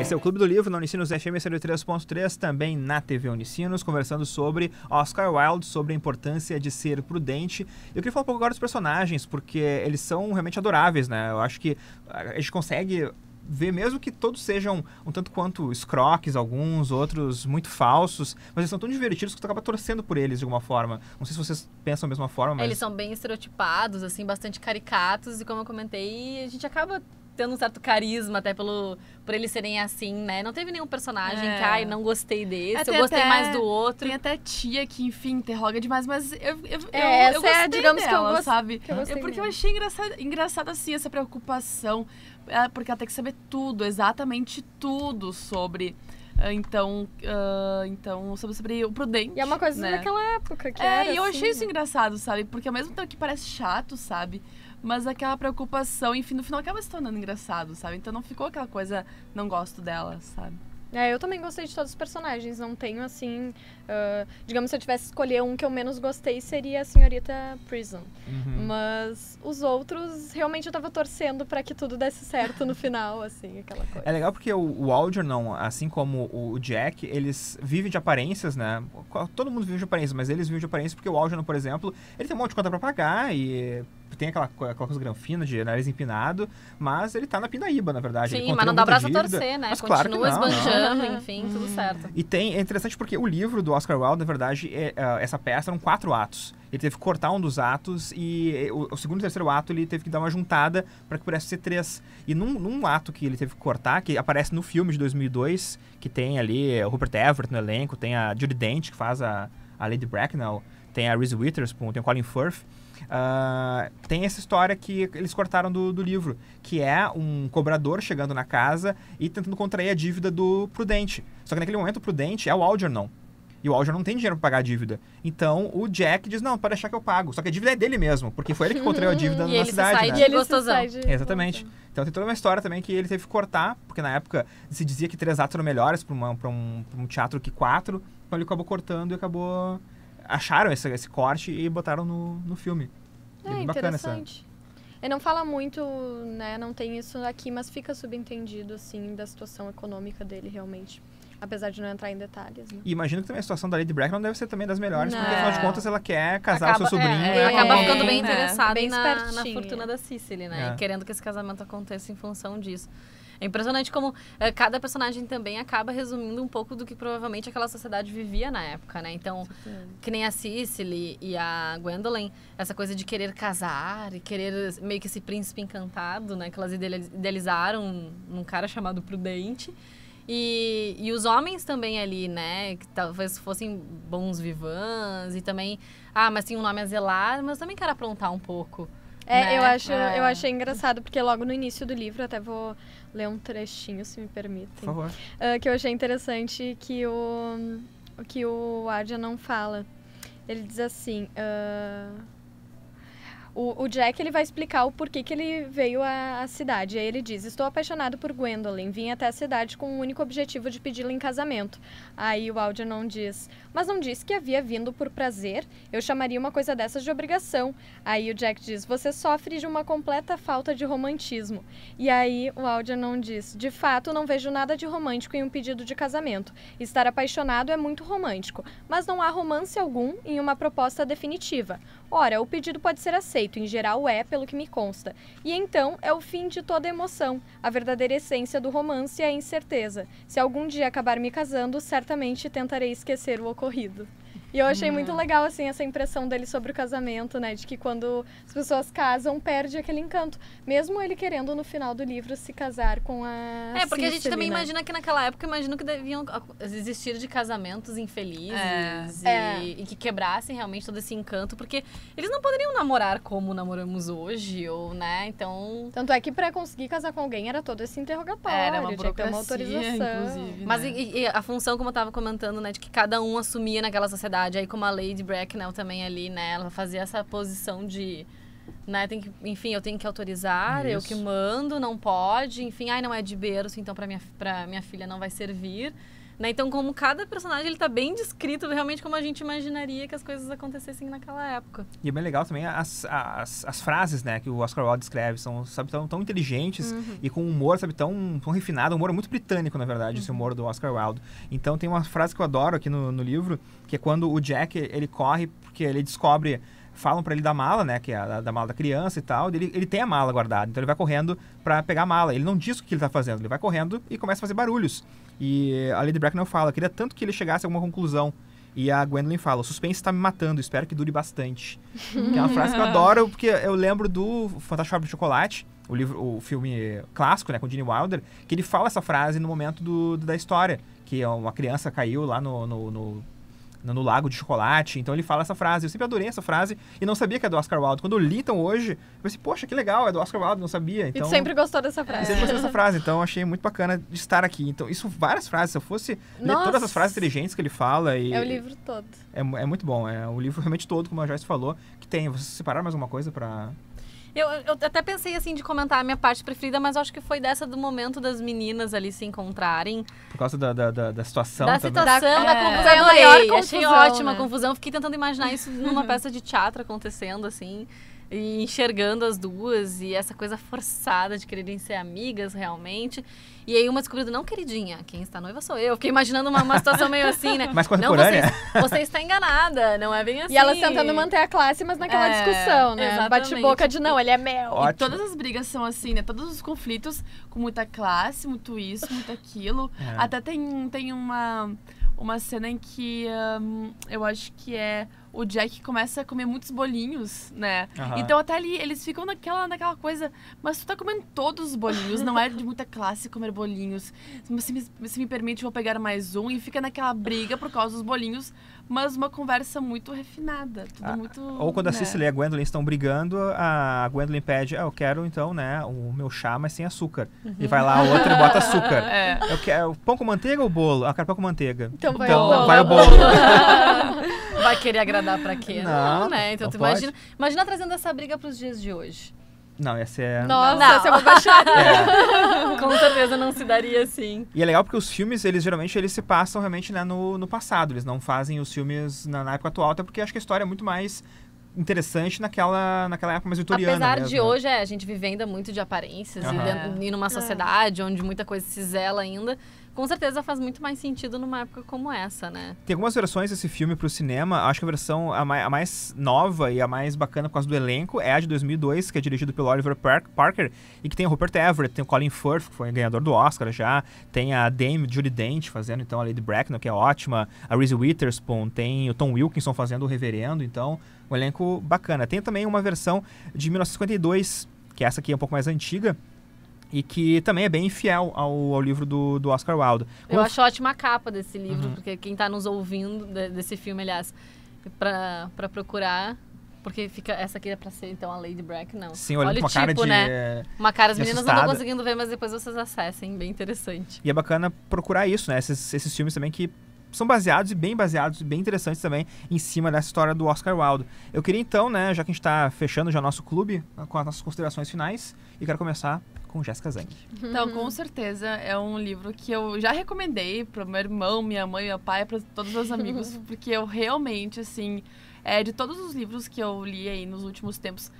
Esse é o Clube do Livro, na Unicinos FM 103.3, também na TV Unicinos, conversando sobre Oscar Wilde, sobre a importância de ser prudente. Eu queria falar um pouco agora dos personagens, porque eles são realmente adoráveis, né? Eu acho que a gente consegue ver, mesmo que todos sejam um tanto quanto escroques, alguns, outros muito falsos, mas eles são tão divertidos que tu acaba torcendo por eles de alguma forma. Não sei se vocês pensam da mesma forma, mas... Eles são bem estereotipados, assim, bastante caricatos, e como eu comentei, a gente acaba tendo um certo carisma até por eles serem assim, né? Não teve nenhum personagem que, ai, não gostei desse, eu gostei mais do outro. Tem até tia que, enfim, interroga demais, mas eu gostei digamos dela, que eu sabe? Que eu gostei porque mesmo. eu achei engraçado assim, essa preocupação, porque ela tem que saber tudo, exatamente tudo sobre... Então, sobre o prudente. E é uma coisa daquela época que era e eu assim, achei isso engraçado, sabe? Porque ao mesmo tempo que parece chato, sabe? Mas aquela preocupação, enfim, no final acaba se tornando engraçado, sabe? Então não ficou aquela coisa, não gosto dela, sabe? Eu também gostei de todos os personagens, não tenho assim... digamos, se eu tivesse que escolher um que eu menos gostei, seria a Senhorita Prison. Mas os outros, realmente eu tava torcendo pra que tudo desse certo no final, assim, aquela coisa. É legal porque o Algernon, assim como o Jack, eles vivem de aparências, né? Todo mundo vive de aparências, mas eles vivem de aparências porque o Algernon, por exemplo, ele tem um monte de conta pra pagar e... tem aquela coisa granfina de nariz empinado, mas ele tá na pindaíba, na verdade. Sim, mas não dá o braço a torcer, né? Mas continua claro que não, esbanjando, enfim, tudo certo. E é interessante porque o livro do Oscar Wilde, na verdade, essa peça eram 4 atos. Ele teve que cortar um dos atos e o segundo e terceiro ato ele teve que dar uma juntada para que pudesse ser 3. E num ato que ele teve que cortar, que aparece no filme de 2002, que tem ali o Rupert Everett no elenco, tem a Judi Dench, que faz a Lady Bracknell, tem a Reese Witherspoon, tem o Colin Firth. Tem essa história que eles cortaram do livro, que é um cobrador chegando na casa e tentando contrair a dívida do Prudente. Só que naquele momento o Prudente é o Algernon. E o Algernon não tem dinheiro pra pagar a dívida. Então o Jack diz, não, pode deixar que eu pago. Só que a dívida é dele mesmo, porque foi ele que contraiu a dívida na cidade, né? E ele gostosão. Exatamente. Então tem toda uma história também que ele teve que cortar, porque na época se dizia que 3 atos eram melhores pra um teatro que 4. Então ele acabou cortando e acabou... acharam esse corte e botaram no filme. Interessante. Ele não fala muito, né, não tem isso aqui, mas fica subentendido, assim, da situação econômica dele, realmente. Apesar de não entrar em detalhes, né? E imagino que também a situação da Lady Bracknell não deve ser também das melhores, porque afinal de contas ela quer casar o seu sobrinho. Acaba ficando bem interessada bem na fortuna da Cicely, né? E querendo que esse casamento aconteça em função disso. É impressionante como cada personagem também acaba resumindo um pouco do que provavelmente aquela sociedade vivia na época, né? Então, que nem a Cicely e a Gwendolyn, essa coisa de querer casar e querer meio que esse príncipe encantado, né? Que elas idealizaram num cara chamado Prudente. E os homens também ali, né? Que talvez fossem bons vivãs e também... mas tinha um nome a zelar, mas também quero aprontar um pouco. Né? Eu achei engraçado, porque logo no início do livro, até vou ler um trechinho, se me permitem. Por favor. Que eu achei interessante que o Arya não fala. Ele diz assim... O Jack, ele vai explicar o porquê que ele veio à cidade. Aí ele diz, estou apaixonado por Gwendolyn. Vim até a cidade com o único objetivo de pedi-la em casamento. Aí o Algernon diz, mas não disse que havia vindo por prazer? Eu chamaria uma coisa dessas de obrigação. Aí o Jack diz, você sofre de uma completa falta de romantismo. E aí o Algernon diz, de fato, não vejo nada de romântico em um pedido de casamento. Estar apaixonado é muito romântico, mas não há romance algum em uma proposta definitiva. Ora, o pedido pode ser aceito, em geral é, pelo que me consta. E então é o fim de toda emoção. A verdadeira essência do romance é a incerteza. Se algum dia acabar me casando, certamente tentarei esquecer o ocorrido. E eu achei muito legal, assim, essa impressão dele sobre o casamento, né? De que quando as pessoas casam, perde aquele encanto. Mesmo ele querendo, no final do livro, se casar com a porque Cicely, a gente também né? imagina que naquela época, imagino que deviam existir de casamentos infelizes e que quebrassem realmente todo esse encanto, porque eles não poderiam namorar como namoramos hoje, ou, né, então... Tanto é que pra conseguir casar com alguém era todo esse interrogatório, Era uma tinha que ter uma burocracia, autorização. inclusive, Mas né? e a função, como eu tava comentando, né, de que cada um assumia naquela sociedade, aí como a Lady Bracknell também ali, né, ela fazia essa posição de, né, enfim, eu tenho que autorizar, eu que mando, não pode, enfim, não é de berço, então pra minha filha não vai servir, Né? Então, como cada personagem ele tá bem descrito, realmente como a gente imaginaria que as coisas acontecessem naquela época. E é bem legal também as frases, né, que o Oscar Wilde escreve, são, sabe, tão inteligentes e com humor, sabe, tão refinado, um humor muito britânico, na verdade, esse humor do Oscar Wilde. Então tem uma frase que eu adoro aqui no livro, que é quando o Jack, ele corre, porque ele descobre... Falam pra ele da mala, né, que é da mala da criança e tal, ele tem a mala guardada, então ele vai correndo pra pegar a mala. Ele não diz o que ele tá fazendo, ele vai correndo e começa a fazer barulhos. E a Lady Bracknell fala, queria tanto que ele chegasse a alguma conclusão. E a Gwendolyn fala, o suspense está me matando, espero que dure bastante. Que é uma frase que eu adoro, porque eu lembro do Fantástico Fábrica de Chocolate, o filme clássico, né, com Gene Wilder, que ele fala essa frase no momento da história, que uma criança caiu lá no lago de chocolate, então ele fala essa frase. Eu sempre adorei essa frase e não sabia que é do Oscar Wilde. Quando eu li então hoje, eu pensei, poxa, que legal, é do Oscar Wilde, não sabia. Então, e tu sempre gostou dessa frase. Eu sempre gostei dessa frase, então eu achei muito bacana de estar aqui. Então, isso, várias frases, se eu fosse ler todas as frases inteligentes que ele fala... É o livro todo. É muito bom, é o livro realmente todo, como a Joyce falou, que tem. Vocês separaram mais alguma coisa pra... Eu até pensei, assim, de comentar a minha parte preferida, mas acho que foi dessa do momento das meninas ali se encontrarem. Por causa da situação da também. Situação, da confusão. É a maior confusão, achei ótima né? a confusão. Fiquei tentando imaginar isso numa peça de teatro acontecendo, assim, e enxergando as duas, e essa coisa forçada de quererem ser amigas, realmente. E aí uma descobrindo, não, queridinha, quem está noiva sou eu. Fiquei imaginando uma situação meio assim, né? Mais contemporânea. Não, você está enganada, não é bem assim. E elas tentando manter a classe, mas naquela discussão, né? Exatamente. Bate-boca de não, ele é mel. E todas as brigas são assim, né? Todos os conflitos com muita classe, muito isso, muito aquilo. Até tem uma cena em que eu acho que é o Jack começa a comer muitos bolinhos, né? Então até ali eles ficam naquela coisa, mas tu tá comendo todos os bolinhos, não é de muita classe comer bolinhos. Se me permite, vou pegar mais um, e fica naquela briga por causa dos bolinhos, mas uma conversa muito refinada, tudo muito... Ou quando a Cecily e a Gwendolyn estão brigando, a Gwendolyn pede, eu quero então, né, o meu chá, mas sem açúcar. E vai lá a outra e bota açúcar. Eu quero pão com manteiga ou bolo? Eu quero pão com manteiga. Então vai o bolo. Vai querer agradar pra quê? Não, né? Então não tu pode. imagina trazendo essa briga pros dias de hoje. Não, ia ser... Nossa, essa é uma baixaria. Com certeza não se daria assim. E é legal porque os filmes, geralmente eles se passam realmente, né, no passado. Eles não fazem os filmes na época atual, até porque acho que a história é muito mais interessante naquela época mais vitoriana. Apesar mesmo, de hoje a gente vive ainda muito de aparências e numa sociedade onde muita coisa se zela ainda, com certeza faz muito mais sentido numa época como essa, né? Tem algumas versões desse filme pro cinema. Acho que a versão a mais nova e a mais bacana por causa do elenco é a de 2002, que é dirigido pelo Oliver Parker, e que tem o Rupert Everett, tem o Colin Firth, que foi ganhador do Oscar já, tem a Dame Judi Dench fazendo então a Lady Bracknell, que é ótima, a Reese Witherspoon, tem o Tom Wilkinson fazendo o Reverendo, então um elenco bacana. Tem também uma versão de 1952, que essa aqui é um pouco mais antiga, e que também é bem fiel ao livro do Oscar Wilde. Eu acho ótima a capa desse livro, porque quem está nos ouvindo desse filme, aliás, para procurar, porque fica essa aqui é para ser então a Lady Bracknell. Sim, olha uma cara de né? Uma cara, as meninas não estão assustada. conseguindo ver, mas depois vocês acessem, bem interessante. E é bacana procurar isso, né? Esses filmes também que são baseados e bem interessantes também em cima dessa história do Oscar Wilde. Eu queria então, né, já que a gente está fechando já nosso clube, com as nossas considerações finais, e quero começar com Jéssica Zang. Então, com certeza, é um livro que eu já recomendei para meu irmão, minha mãe, meu pai, para todos os meus amigos, porque eu realmente, assim, de todos os livros que eu li aí nos últimos tempos,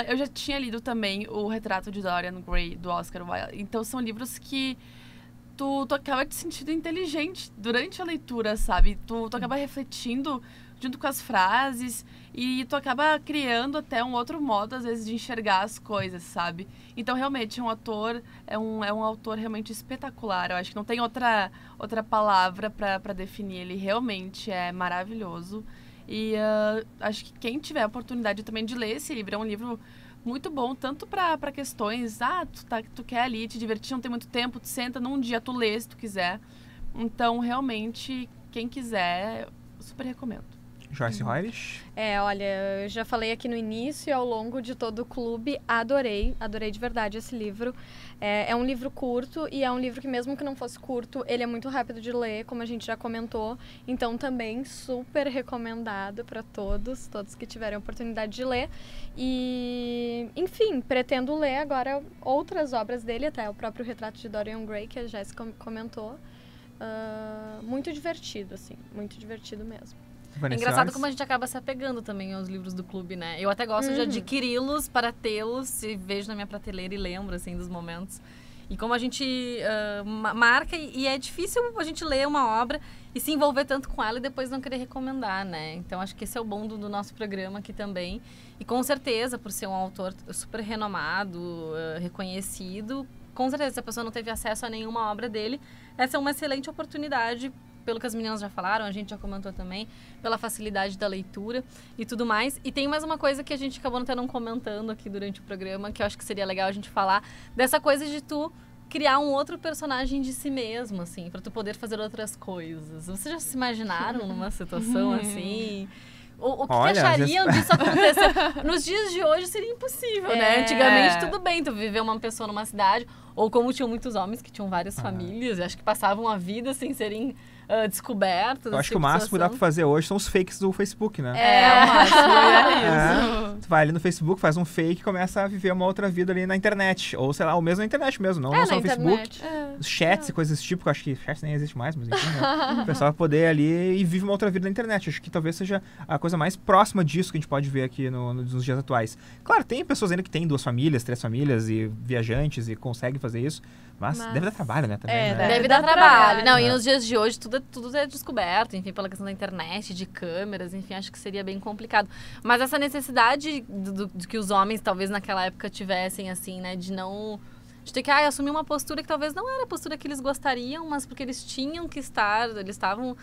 eu já tinha lido também o Retrato de Dorian Gray, do Oscar Wilde. Então, são livros que tu acaba te sentindo inteligente durante a leitura, sabe? Tu acaba refletindo junto com as frases e tu acaba criando até um outro modo, às vezes, de enxergar as coisas, sabe? Então, realmente, é um autor realmente espetacular. Eu acho que não tem outra palavra para definir. Ele realmente é maravilhoso. E acho que quem tiver a oportunidade também de ler esse livro, é um livro muito bom, tanto para questões, tu quer ali te divertir, não tem muito tempo, tu senta num dia, tu lê se tu quiser. Então, realmente, quem quiser, super recomendo. Joyce Roires? Olha, eu já falei aqui no início e ao longo de todo o clube, adorei de verdade esse livro. É um livro curto e é um livro que mesmo que não fosse curto, ele é muito rápido de ler, como a gente já comentou. Então também super recomendado para todos que tiverem a oportunidade de ler. E, enfim, pretendo ler agora outras obras dele, até o próprio Retrato de Dorian Gray, que a Jéssica comentou. muito divertido, assim. Muito divertido mesmo. É engraçado como a gente acaba se apegando também aos livros do clube, né? Eu até gosto de adquiri-los para tê-los, e vejo na minha prateleira e lembro, assim, dos momentos. E como a gente marca, e é difícil a gente ler uma obra e se envolver tanto com ela e depois não querer recomendar, né? Então, acho que esse é o bom do nosso programa aqui também. E com certeza, por ser um autor super renomado, reconhecido, com certeza, se a pessoa não teve acesso a nenhuma obra dele, essa é uma excelente oportunidade, pelo que as meninas já falaram, a gente já comentou também, pela facilidade da leitura e tudo mais. E tem mais uma coisa que a gente acabou até não comentando aqui durante o programa, que eu acho que seria legal a gente falar, dessa coisa de tu criar um outro personagem de si mesmo, assim, pra tu poder fazer outras coisas. Vocês já se imaginaram numa situação assim? O que achariam disso acontecer? Nos dias de hoje seria impossível, né? Antigamente, tudo bem tu viver uma pessoa numa cidade, ou como tinham muitos homens que tinham várias famílias, acho que passavam a vida sem serem descobertos. Eu acho que o máximo que dá pra fazer hoje são os fakes do Facebook, né? O máximo, Tu vai ali no Facebook, faz um fake e começa a viver uma outra vida ali na internet. Ou, sei lá, ou mesmo na internet mesmo, não só no Facebook. Os chats e coisas desse tipo, que eu acho que chats nem existe mais, mas enfim, né? O pessoal vai poder ali e vive uma outra vida na internet. Acho que talvez seja a coisa mais próxima disso que a gente pode ver aqui nos dias atuais. Claro, tem pessoas ainda que têm 2 famílias, 3 famílias e viajantes e conseguem fazer isso. Mas deve dar trabalho, né? Também, né? Deve dar trabalho. Não, e nos dias de hoje tudo é descoberto, enfim, pela questão da internet, de câmeras, enfim, acho que seria bem complicado. Mas essa necessidade de que os homens, talvez naquela época, tivessem, assim, né, de ter que assumir uma postura que talvez não era a postura que eles gostariam, mas porque eles tinham que estar, eles estavam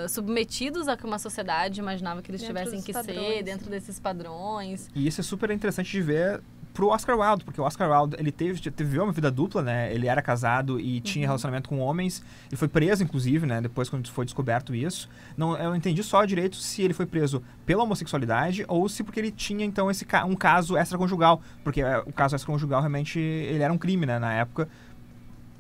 submetidos a que uma sociedade imaginava que eles tivessem que ser, dentro desses padrões. E isso é super interessante de ver pro Oscar Wilde, porque o Oscar Wilde, ele viveu uma vida dupla, né? Ele era casado e tinha relacionamento com homens. Ele foi preso, inclusive, né? Depois, quando foi descoberto isso. Eu não entendi só direito se ele foi preso pela homossexualidade ou se porque ele tinha, então, um caso extraconjugal. Porque o caso extraconjugal, realmente, ele era um crime, né? Na época.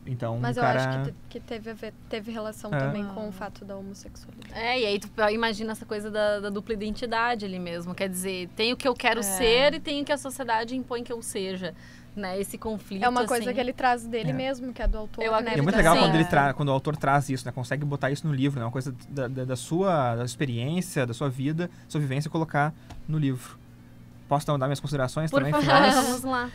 Então, mas eu acho que teve relação também com o fato da homossexualidade. E aí tu imagina essa coisa da dupla identidade ali mesmo. Quer dizer, tem o que eu quero ser e tem o que a sociedade impõe que eu seja. Né? Esse conflito, é uma coisa que ele traz dele mesmo, que é do autor. Né? É muito legal quando o autor traz isso, né? Consegue botar isso no livro, né? Uma coisa da sua experiência, da sua vida, sua vivência, e colocar no livro. Posso dar minhas considerações também finais? Vamos lá.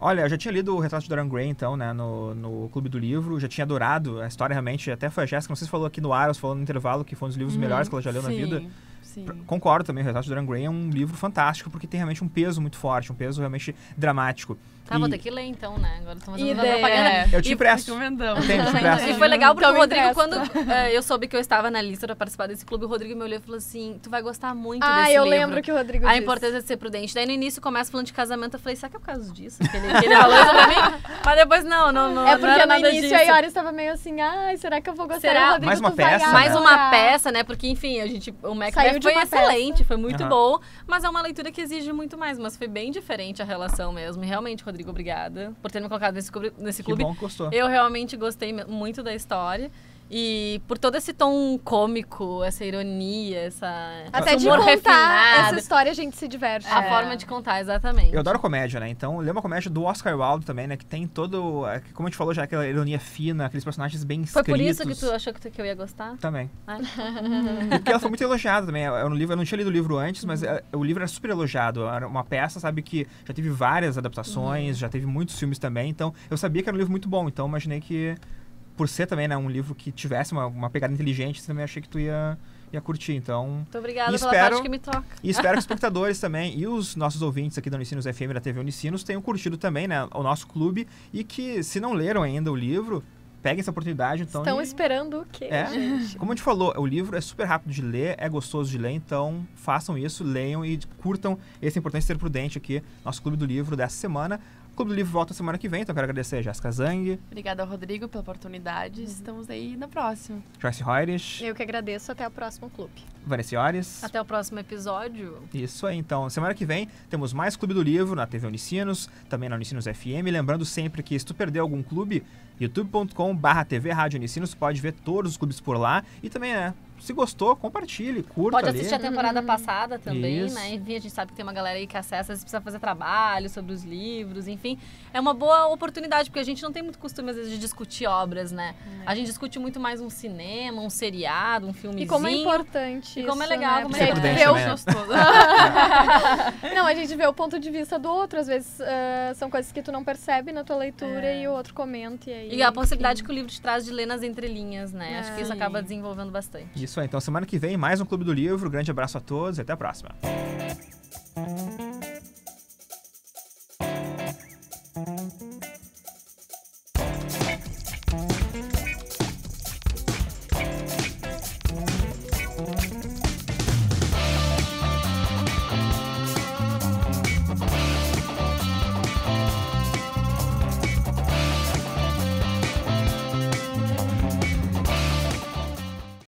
Olha, eu já tinha lido o Retrato de Dorian Gray, então, né, no Clube do Livro. Já tinha adorado a história, realmente. Até foi a Jéssica, não sei se falou aqui no ar, ou se falou no intervalo, que foi um dos livros melhores que ela já leu na vida. Sim. Concordo também, o Retrato de Dorian Gray é um livro fantástico, porque tem realmente um peso muito forte, um peso realmente dramático. Vou ter que ler então, né? Agora tô fazendo uma propaganda. Eu te empresto. E foi legal porque o Rodrigo, quando eu soube que eu estava na lista para participar desse clube, o Rodrigo me olhou e falou assim, tu vai gostar muito desse livro. Eu lembro que o Rodrigo disse. A importância de ser prudente. Daí no início começa falando de casamento, eu falei, será que é por causa disso? Que ele falou isso pra mim? Mas depois não É porque não no início a Iori estava meio assim, será que eu vou gostar? Rodrigo, mais uma peça? Mais uma peça, né? Porque, enfim, o Macbeth foi excelente, foi muito bom, mas é uma leitura que exige muito mais, mas foi bem diferente a relação mesmo. E realmente, Rodrigo, obrigada por ter me colocado nesse clube. Que bom que gostou. Eu realmente gostei muito da história. E por todo esse tom cômico, essa ironia, até esse humor de contar refinado. essa história a gente se diverte. A forma de contar, exatamente. Eu adoro comédia, né? Então, lê uma comédia do Oscar Wilde também, né? Que tem todo, como a gente falou já, aquela ironia fina, aqueles personagens bem escritos. Foi por isso que tu achou que eu ia gostar? Também. E porque ela foi muito elogiada também. Eu não tinha lido o livro antes, mas o livro era super elogiado. Era uma peça, sabe, que já teve várias adaptações, já teve muitos filmes também. Então, eu sabia que era um livro muito bom. Então, imaginei que, por ser também, né, um livro que tivesse uma pegada inteligente, também achei que tu ia curtir, então... Muito obrigada pela parte que me toca. E espero que os espectadores também e os nossos ouvintes aqui da Unicinos FM e da TV Unicinos tenham curtido também, né, o nosso clube e que, se não leram ainda o livro, peguem essa oportunidade, então... Estão esperando o quê, gente? Como a gente falou, o livro é super rápido de ler, é gostoso de ler, então façam isso, leiam e curtam esse Importante Ser Prudente aqui, nosso Clube do Livro dessa semana. O Clube do Livro volta semana que vem, então eu quero agradecer a Jéssica Zang. Obrigada, Rodrigo, pela oportunidade. Estamos aí na próxima. Joyce Reures. Eu que agradeço. Até o próximo clube. Vanessa Iores. Até o próximo episódio. Isso aí, então. Semana que vem temos mais Clube do Livro na TV Unicinos, também na Unicinos FM. Lembrando sempre que se tu perdeu algum clube, youtube.com/TV Rádio Unicinos, pode ver todos os clubes por lá. E também, se gostou, compartilhe, curta Pode ali. assistir a temporada passada também, Isso. né? Enfim, a gente sabe que tem uma galera aí que acessa, às vezes precisa fazer trabalho sobre os livros, enfim. É uma boa oportunidade, porque a gente não tem muito costume, às vezes, de discutir obras, né? A gente discute muito mais um cinema, um seriado, um filmezinho. E como é importante E como é isso, legal, né? como Porque é aí tu prudente vê o- também, né? Gostoso. Não, a gente vê o ponto de vista do outro. Às vezes são coisas que tu não percebe na tua leitura e o outro comenta. E, aí, E a possibilidade enfim. que o livro te traz de ler nas entrelinhas, né? Acho que isso Sim. acaba desenvolvendo bastante. Isso aí. Então, semana que vem, mais um Clube do Livro. Grande abraço a todos e até a próxima.